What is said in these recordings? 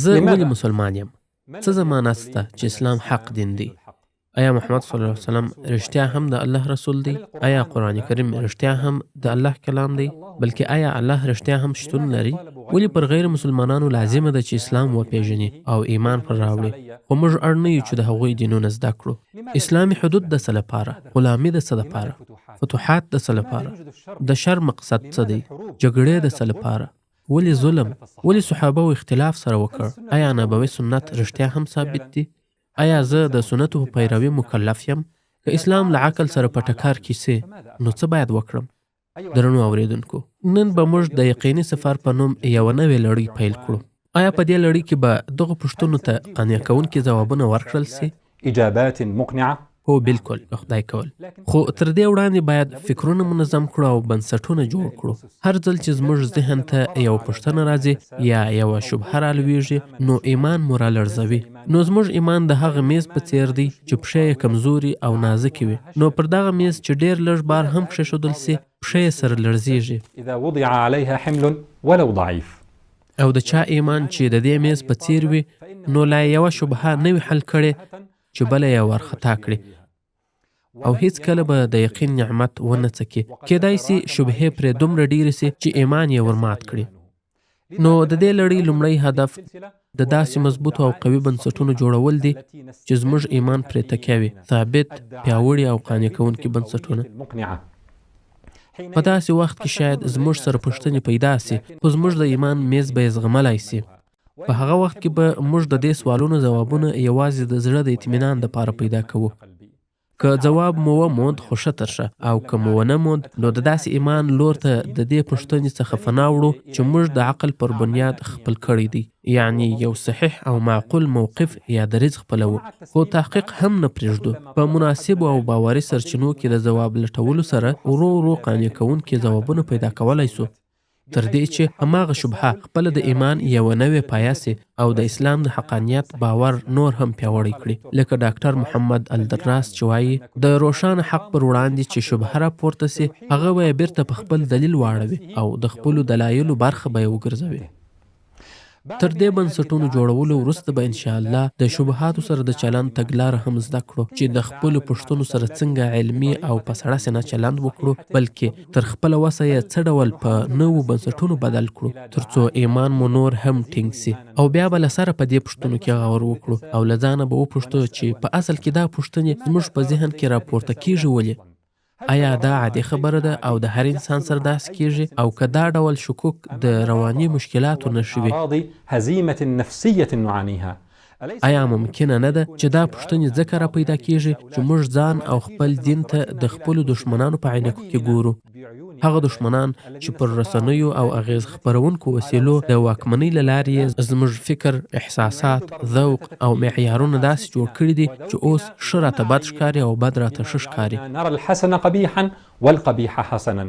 زه ولې مسلمان یم؟ څه ضمانت شته چې اسلام حق دین دی؟ آیا محمد صلی الله علیه وسلم رښتیا هم د الله رسول دی؟ آیا قرآن کریم رښتیا هم د الله کلام دی؟ بلکې آیا الله رښتیا هم شتون لري؟ ولې پر غیر مسلمانانو لازمه ده چې اسلام وپیژني او ایمان پر راوړي؟ خو موږ اړ نه یو چې د هغوی دینونه زده کړو. اسلامي حدود د څه لپاره؟ غلامي د څه لپاره؟ فتوحات د څه لپاره؟ د شر مقصد څه دی؟ جګړې د څه لپاره؟ ولې ظلم؟ ولې صحابه و اختلاف سره وکړ؟ آیا نبوي سنت رښتیا هم ثابت دي؟ آیا زه د سنتو په پیروي مکلف یم؟ که اسلام له عقل سره په ټکر کې سي نو څه باید وکړم؟ درنو اوریدونکو، نن به موږ د یقیني سفر په نوم یوه نوې لړۍ پیل کړو. آیا په دې لړۍ کې به دغو پوښتنو ته قانع کوونکي ځوابونه ورکړل سي؟ اجابات مقنعه. هو بالکل، خدای کول. خو تر دې وړاندې باید فکرونه منظم کړو او بنسټونه جوړ کړو. هر ځل چې زموږ ذهن ته یوه پوښتنه راځي یا یوه شبهه رالویږي نو ایمان مو رالړزوي. نو زموږ ایمان د هغه میز په څیر دی چې پښې یې کمزوري او نازکې وي. نو پر دغه میز چې ډېر لږ بار هم کښېښودل سي پښې یې سره لړزیږي. اذا وضع عليها حمل ولو ضعيف. او د چا ایمان چې د دې میز په څیر وي نو لا یوه شبهه نه وي حل کړې چې بله یې ورخطا کړي او هیڅ کله به د یقین نعمت ونه څکي. کیدای سي شبهې پرې دومره ډېرې سي چې ایمان یې ورمات کړي. نو د دې لړۍ لومړی هدف د داسې مضبوطو او قوي بنسټونو جوړول دي چې زموږ ایمان پرې تکیه وي، ثابت، پیاوړي او قانع کوونکي بنسټونه. په داسې وخت کې شاید زموږ سره پوښتنې پیدا سي خو زموږ د ایمان میز به یې زغملی سي. په هغه وخت کې به موږ د دې سوالونو ځوابونه یوازې د زړه د اطمینان دپاره پیدا کوو. که ځواب مو وموند خو ښه تر ښه، او که مو ونه موند نو د داسې ایمان لور ته د دې پوښتنې څخه فنا وړو چې موږ د عقل پر بنیاد خپل کړی دی، یعنی یو صحیح او معقول موقف یا دریځ خپلوو. خو تحقیق هم نه پرېږدو. په مناسبو او باوري سرچینو کې د ځواب لټولو سره ورو ورو قانع کوونکي ځوابونه پیدا کولی سو، تر دې چې هماغه شبهه خپله د ایمان یوه نوې پایه سي او د اسلام د حقانیت باور نور هم پیاوړی کړي. لکه ډاکټر محمد الدراس چې وایي د روښانه حق پر وړاندې چې شبهه راپورته سي هغه به یې بیرته په خپل دلیل واړوي او د خپلو دلایلو برخه به یې وګرځوي. تر دې بنسټونو جوړولو وروسته به انشاءالله د شبهاتو سره د چلند تګلاره هم زده کړو چې د خپلو پوښتنو سره څنګه علمي او په سړه سینه چلند وکړو، بلکې تر خپله وسه یې څه ډول په نوو بنسټونو بدل کړو تر څو ایمان مو نور هم ټینګ سي. او بیا به له سره په دې پوښتنو کې غور وکړو او له ځانه به وپوښتو چې په اصل کې دا پوښتنې زموږ په ذهن کې راپورته کیږي ولې؟ آیا دا عادي خبره ده او د هر انسان سره داسې کیږي؟ او که دا ډول شکوک د رواني مشکلاتو نښې وي، هزیمة نفسیة نعانیها، آیا ممکنه نه ده چې دا پوښتنې ځکه را پیدا کیږي چې موږ ځان او خپل دین ته د خپلو دښمنانو په عینکو کې ګورو؟ هغه دښمنان چې پر رسنیو او اغیز خپرونکو وسیلو د واکمنۍ له لارې زموږ فکر، احساسات، ذوق او معیارونه داسې جوړ کړي دي چې اوس ښه راته بد ښکاري او بد راته ښه ښکاري. نرى الحسن قبیحا والقبیح حسنا.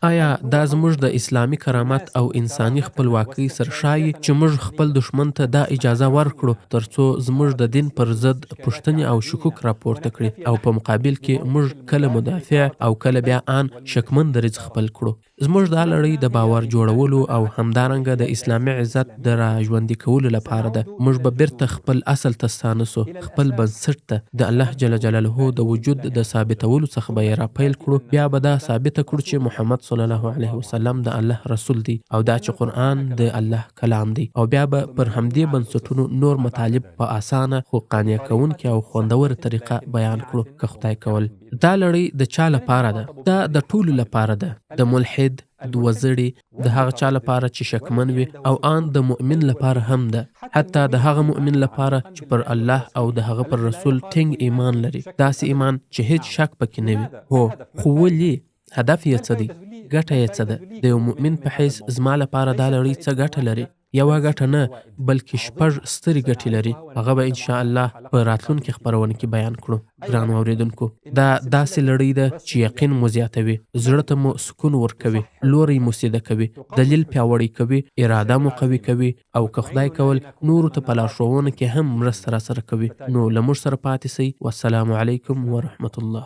آیا دا زموږ د اسلامي کرامت او انساني خپلواکۍ سر ښایي چې موږ خپل دښمن ته دا اجازه ورکړو تر څو زموږ د دین پر ضد پوښتنې او شکوک راپورته کړي او په مقابل کې موږ کله مدافع او کله بیا ان شکمن دریځ خپل کړو؟ زموږ دا لړۍ د باور جوړولو او همدارنګه د اسلامي عزت د را ژوندي کولو لپاره ده. موږ به بیرته خپل اصل ته ستانه سو، خپل بنسټ ته د الله جل جلاله د وجود د ثابتولو څخه به یې راپیل کړو. بیا به دا ثابته کړو چې محمد صلی الله علیه وسلم د الله رسول دی او دا چې قرآن د الله کلام دی. او بیا به پر همدې بنسټونو نور مطالب په اسانه خو قانع کوونکې او خوندوره طریقه بیان کړو که خدای کول. دا لړۍ د چا لپاره ده؟ دا د ټولو لپاره ده، د ملحد، د وزړي، د هغه چا لپاره چې شکمن وي او ان د مؤمن لپاره هم ده، حتی د هغه مؤمن لپاره چې پر الله او د هغه پر رسول ټینګ ایمان لري، داسې ایمان چې هیڅ شک پکې نه وي. هو، خو ولې؟ هدف یې څه دی؟ ګټه یې څه ده؟ د یو مؤمن په حیث زما لپاره دا لړۍ څه ګټه لري؟ یوه ګټه نه بلکې شپږ سترې ګټې لري. هغه به انشاءالله په راتلونکي خپرونه کې بیان کړو. ګرانو اوریدونکو، دا داسې لړۍ ده چې یقین مو زیاتوي، زړه ته مو سکون ورکوي، لوری مو سیده کوي، دلیل پیاوړی کوي، اراده مو قوي کوي او که خدای کول نورو ته په لارښوونه کې هم مرسته راسره کوي. نو له موږ سره پاتې سئ. والسلام علیکم ورحمة الله.